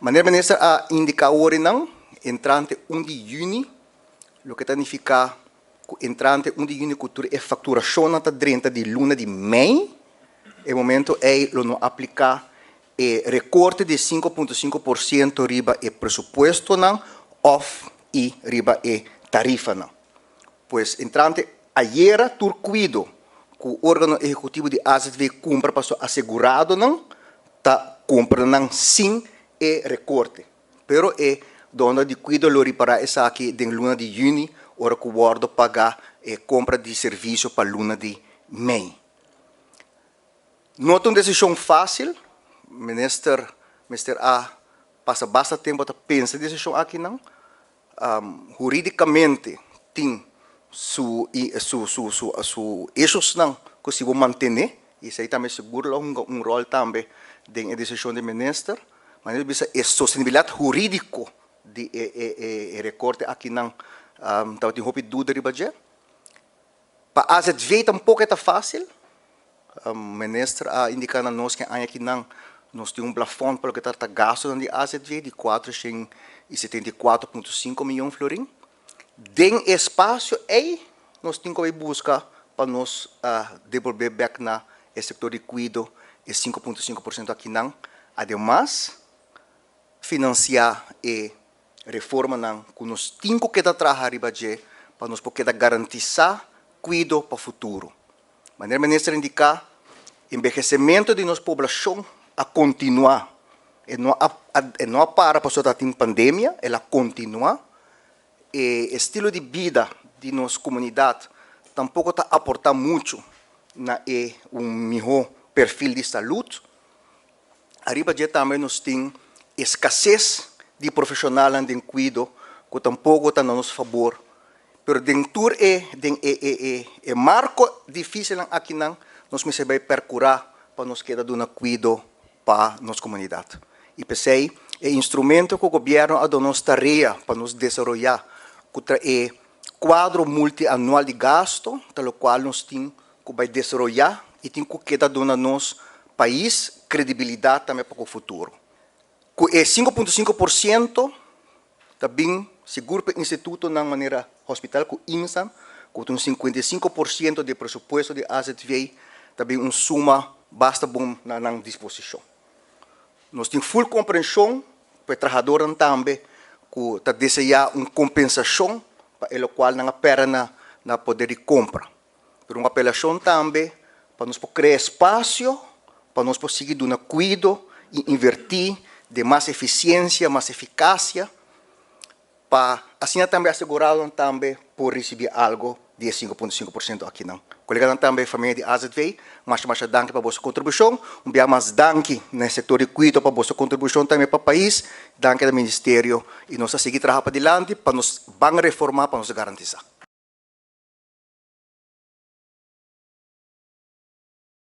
Maneira ministra a indicadores não entrante 1 de junho, o que significa entrante 1 de junho cultura é facturação na 30 de luna de mei, e momento é não aplicar e recorte de 5,5% riba e presupuesto não off e riba e tarifa não. Pois entrante ayer turcuido que o órgão executivo de AZV compra para assegurado não tá compra não sim e recorte. Pero é dona de cuido lo reparar essa aqui de luna de junho, ora que o guardo pagar e compra de serviço para luna de mei. Não é uma decisão fácil, minister A passa bastante tempo a pensar decisão aqui não. Juridicamente tem eixos não que se vão manter, e isso aí também segura um rol também da decisão do minister, mas ele bisa a sustentabilidade jurídico de recorte aqui não, então tem roupa dúvida riba para a AZV tampouco é fácil. Minister a indicar a nós que aqui não nós temos plafond para o que está gasto de AZV de 474,5 milhões de florins. Den espaço aí nós temos que buscar para nós devolver back na setor de cuido e 5,5% aqui não. Ademais, financiar e reforma não que nós temos que trabalhar para nós poder garantizar cuido para o futuro. Maneira ministra indicar envelhecimento de nossa população a continuar. E não para a pandemia, ela continua. E estilo de vida de nossa comunidade tampouco está aportando muito na melhor perfil de saúde. Arriba já também nós temos escassez de profissionais em cuidado que tampouco está a nosso favor. Pero dentro é marco difícil aqui não nós me vai percurar para nos quedar dando cuidado para nossa comunidade. E pensei é instrumento que o governo a nos tarefa para nos desenvolver é quadro multianual de gasto, pelo qual nós temos que vai desenvolver e temos que quedar dando nosso país credibilidade também para o futuro. É 5,5% também seguro para o instituto na maneira hospital com INSAM, com 55% de presupuesto de AZV, também suma basta bom na disposição. Nós temos full compreensão para o trabalhador também que está desejando uma compensação para o qual não perna na poder de compra. Por uma apelação também para nós criar espaço para nós conseguir dar cuidado e invertir de mais eficiência, mais eficácia, para assim também assegurar também por receber algo de 5,5% aqui não. Colega também família de AZV, mais danke para a vossa contribuição, bem mais danke no setor de cuidado para a vossa contribuição também para o país, danke ao Ministério e nós a seguir trabalhar para adiante para nos reformar para nos garantizar.